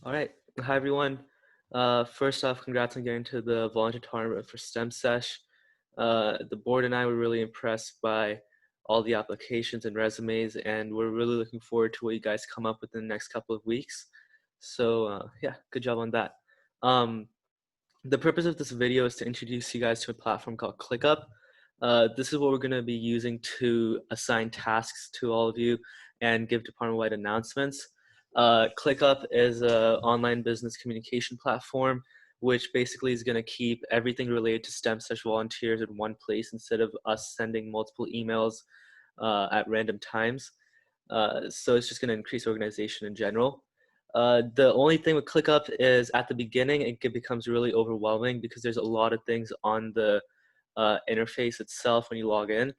All right. Hi, everyone. First off, congrats on getting to the volunteer tournament for STEM Sesh. The board and I were really impressed by all the applications and resumes, and we're really looking forward to what you guys come up with in the next couple of weeks. So yeah, good job on that. Um, the purpose of this video is to introduce you guys to a platform called Clickup. This is what we're going to be using to assign tasks to all of you and give department-wide announcements. Clickup is an online business communication platform, which basically is going to keep everything related to STEM Sesh volunteers in one place instead of us sending multiple emails at random times. So it's just going to increase organization in general. The only thing with ClickUp is at the beginning, it becomes really overwhelming because there's a lot of things on the interface itself when you log in,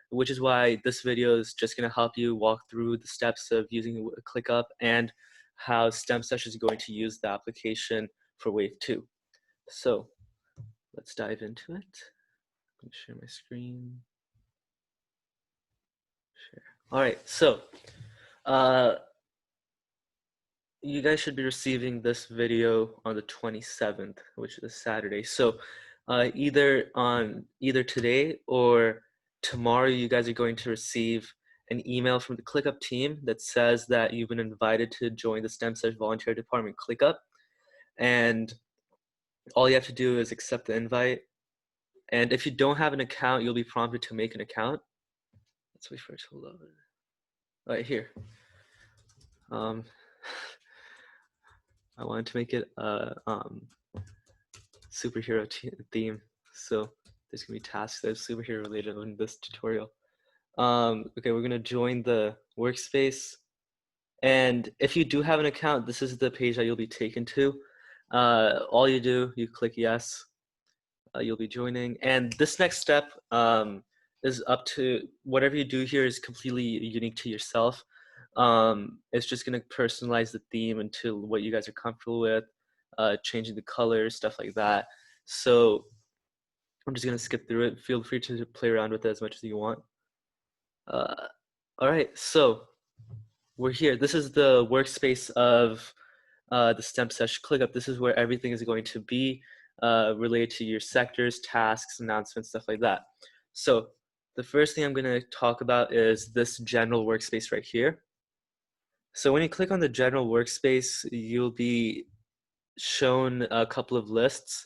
which is why this video is just going to help you walk through the steps of using ClickUp and how STEM Sesh is going to use the application for Wave 2. So let's dive into it. I'm going to share my screen. Share. All right, so you guys should be receiving this video on the 27th, which is Saturday. So either today or tomorrow, you guys are going to receive an email from the ClickUp team that says that you've been invited to join the STEM Sesh volunteer department ClickUp. And all you have to do is accept the invite. And if you don't have an account, you'll be prompted to make an account. Let's wait for it to load. Right here. I wanted to make it a superhero theme, so there's gonna be tasks that are superhero related in this tutorial. Okay, we're gonna join the workspace, and if you do have an account, this is the page that you'll be taken to. All you do, you click yes, you'll be joining, and this next step is up to whatever you do here is completely unique to yourself. It's just going to personalize the theme into what you guys are comfortable with, changing the colors, stuff like that. So I'm just going to skip through it. Feel free to play around with it as much as you want. All right, so we're here. This is the workspace of the STEM Sesh ClickUp. This is where everything is going to be related to your sectors, tasks, announcements, stuff like that. So the first thing I'm going to talk about is this general workspace right here. So when you click on the general workspace, you'll be shown a couple of lists.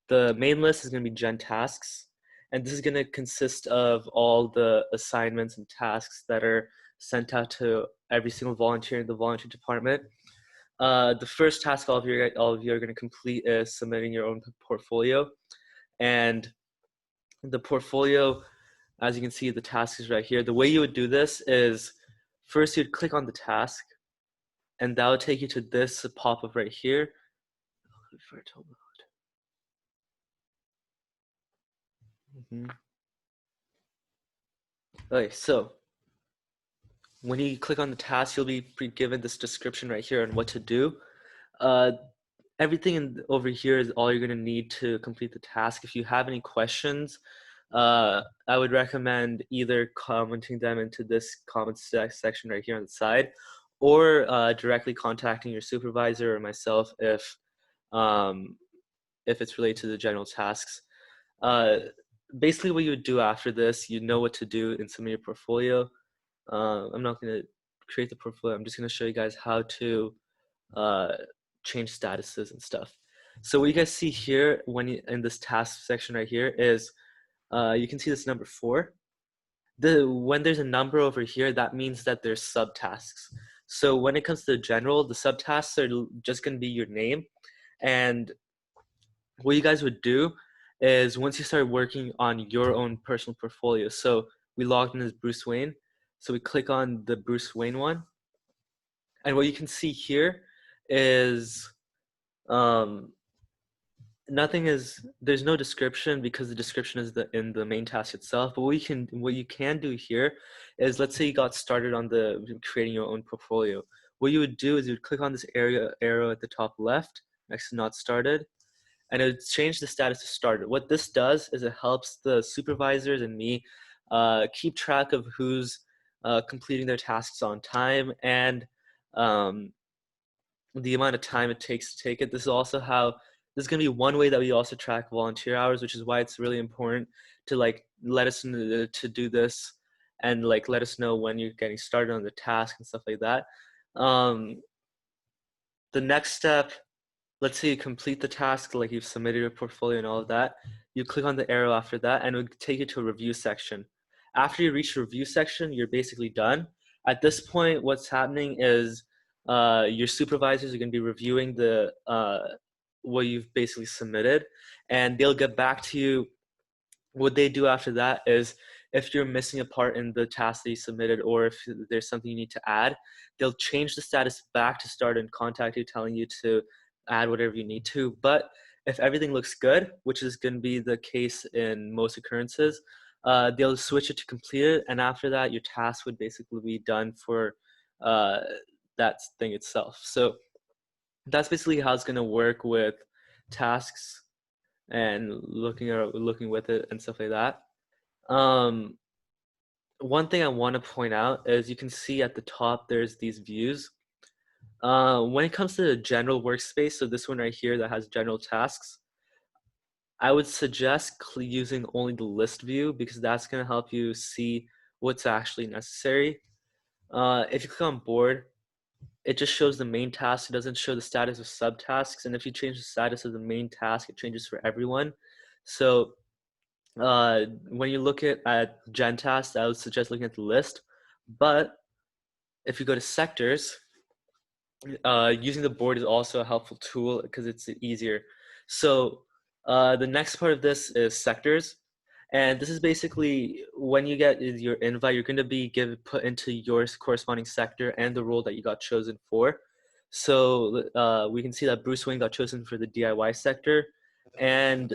The main list is going to be Gen Tasks, and this is going to consist of all the assignments and tasks that are sent out to every single volunteer in the volunteer department. The first task all of you are going to complete is submitting your own portfolio, and the portfolio, as you can see, the task is right here. The way you would do this is first you'd click on the task, and that will take you to this pop-up right here. Okay, so when you click on the task, you'll be given this description right here on what to do. Everything over here is all you're going to need to complete the task. If you have any questions, I would recommend either commenting them into this comment section right here on the side, or directly contacting your supervisor or myself if it's related to the general tasks. Basically, what you would do after this, you know what to do in some of your portfolio. I'm not going to create the portfolio. I'm just going to show you guys how to change statuses and stuff. So what you guys see here when you, in this task section right here is you can see this number 4. When there's a number over here, that means that there's subtasks. So when it comes to the general, the subtasks are just going to be your name. And what you guys would do is once you start working on your own personal portfolio. So we logged in as Bruce Wayne. So we click on the Bruce Wayne one. And what you can see here is there's no description because the description is in the main task itself. But what you can do here is, let's say you got started on creating your own portfolio. What you would do is you would click on this arrow at the top left next to not started, and it would change the status to started. What this does is it helps the supervisors and me keep track of who's completing their tasks on time, and the amount of time it takes to take it. This is going to be one way that we also track volunteer hours, which is why it's really important to like let us know to do this and like let us know when you're getting started on the task and stuff like that. The next step, let's say you complete the task, like you've submitted your portfolio and all of that. You click on the arrow after that and it will take you to a review section. After you reach the review section, you're basically done. At this point, what's happening is your supervisors are going to be reviewing the what you've basically submitted, and they'll get back to you. What they do after that is if you're missing a part in the task that you submitted or if there's something you need to add, they'll change the status back to start and contact you telling you to add whatever you need to. But if everything looks good, which is going to be the case in most occurrences, they'll switch it to completed, and after that your task would basically be done for uh, that thing itself. So that's basically how it's going to work with tasks and looking with it and stuff like that. One thing I want to point out is you can see at the top there's these views. When it comes to the general workspace, so this one right here that has general tasks, I would suggest using only the list view because that's going to help you see what's actually necessary. If you click on board, it just shows the main task. It doesn't show the status of subtasks. And if you change the status of the main task, it changes for everyone. So when you look at gen tasks, I would suggest looking at the list. But if you go to sectors, using the board is also a helpful tool because it's easier. So the next part of this is sectors. And this is basically when you get your invite, you're going to be put into your corresponding sector and the role that you got chosen for. So we can see that Bruce Wayne got chosen for the DIY sector, and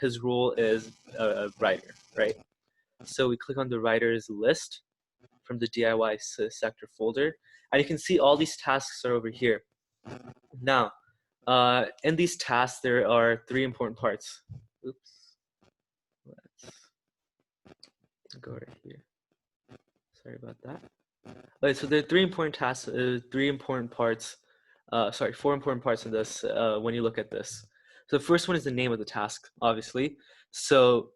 his role is a writer, right? So we click on the writers list from the DIY sector folder, and you can see all these tasks are over here. Now, in these tasks, there are three important parts. Oops. Let's go right here. Sorry about that. Okay, so there are three important tasks, four important parts in this when you look at this. So the first one is the name of the task, obviously. So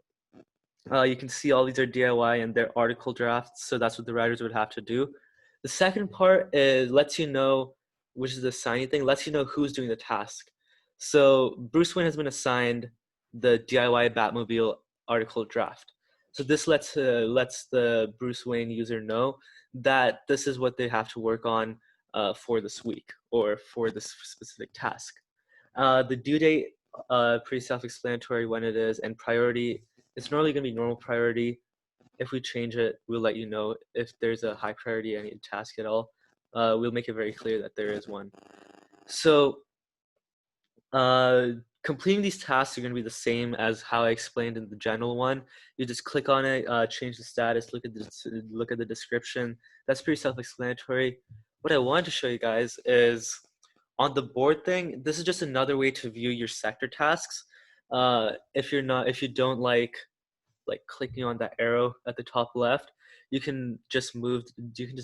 you can see all these are DIY and they're article drafts, so that's what the writers would have to do. The second part is lets you know, which is the assigning thing, lets you know who's doing the task. So Bruce Wayne has been assigned the DIY Batmobile article draft. So this lets the Bruce Wayne user know that this is what they have to work on for this week or for this specific task. The due date, pretty self-explanatory when it is, and priority, it's normally going to be normal priority. If we change it, we'll let you know. If there's a high priority any task at all, we'll make it very clear that there is one. So completing these tasks are going to be the same as how I explained in the general one. You just click on it, change the status, look at the description. That's pretty self-explanatory. What I wanted to show you guys is on the board thing. This is just another way to view your sector tasks. If you don't like clicking on that arrow at the top left, you can just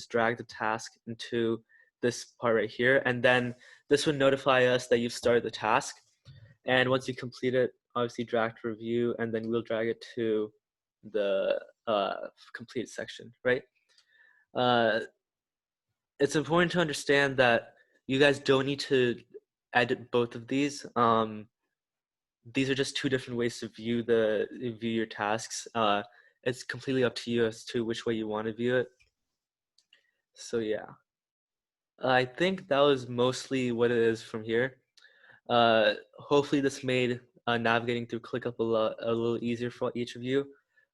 drag the task into this part right here, and then this would notify us that you've started the task. And once you complete it, obviously drag to review, and then we'll drag it to the complete section, right? It's important to understand that you guys don't need to edit both of these. These are just two different ways to view your tasks. It's completely up to you as to which way you want to view it. So yeah, I think that was mostly what it is from here. Hopefully this made navigating through Clickup a little easier for each of you.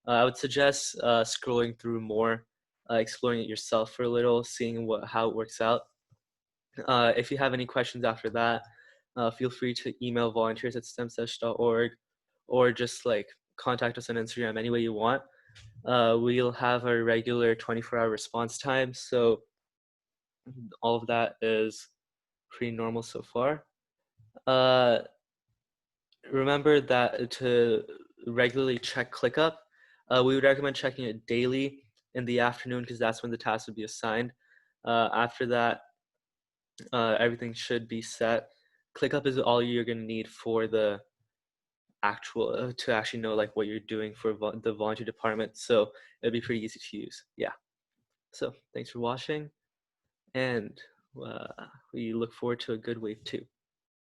I would suggest scrolling through more, exploring it yourself for a little, seeing how it works out. If you have any questions after that, feel free to email volunteers@stemsesh.org or just contact us on Instagram any way you want. We'll have our regular 24-hour response time, so all of that is pretty normal so far. Remember that to regularly check ClickUp, we would recommend checking it daily in the afternoon because that's when the task would be assigned. After that, Everything should be set. ClickUp is all you're gonna need for the actual to actually know like what you're doing for the volunteer department. So it'll be pretty easy to use. Yeah. So thanks for watching, and we look forward to a good wave 2.